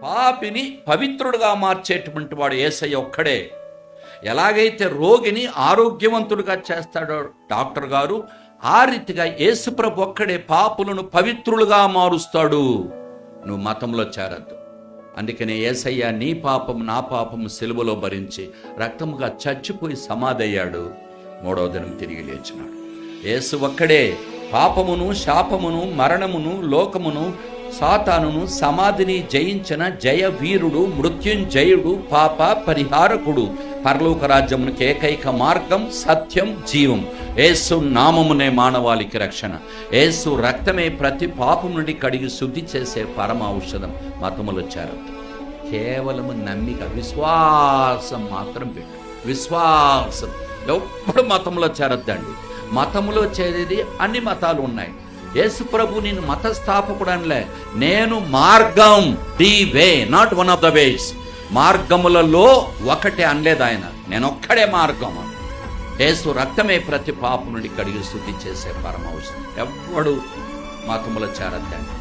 పాపిని పవిత్రుడుగా మార్చేటువంటి వాడు యేసయ్య ఒక్కడే. ఎలాగైతే రోగిని ఆరోగ్యవంతుడిగా చేస్తాడో డాక్టర్ గారు, ఆ రీతిగా యేసుప్రభు ఒక్కడే పాపులను పవిత్రులుగా మారుస్తాడు. నువ్వు మతంలో చేరద్దు. అందుకనే యేసయ్య నీ పాపం నా పాపము సిలువలో భరించి రక్తముగా చచ్చిపోయి సమాధయ్యాడు. 3వ దినం తిరిగి లేచినాడు. యేసు ఒక్కడే పాపమును, శాపమును, మరణమును, లోకమును, సాతానును, సమాధిని జయించిన జయ వీరుడు, మృత్యుంజయుడు, పాప పరిహారకుడు. పరలోక రాజ్యమునికి ఏకైక మార్గం, సత్యం, జీవం. యేసు నామమునే మానవాళికి రక్షణ. యేసు రక్తమే ప్రతి పాపం నుండి కడిగి శుద్ధి చేసే పరమ ఔషధం. మతములో చేరద్దు. కేవలము నమ్మిక, విశ్వాసం మాత్రం పెట్టు. విశ్వాసం. ఎప్పుడు మతంలో చేరద్దండి. మతంలో చేరేది అన్ని మతాలు ఉన్నాయి. యేసు ప్రభు నేను మత స్థాపకుడు అనలే. నేను మార్గం, the way, not one of the ways. మార్గములలో ఒకటే అనలేదు ఆయన. నేనొక్కడే మార్గం. యేసు రక్తమే ప్రతి పాపం నుండి కడిగి శుద్ధి చేసే పరమ ఔషధం. ఎవ్వడు మతములో చేరద్దండి.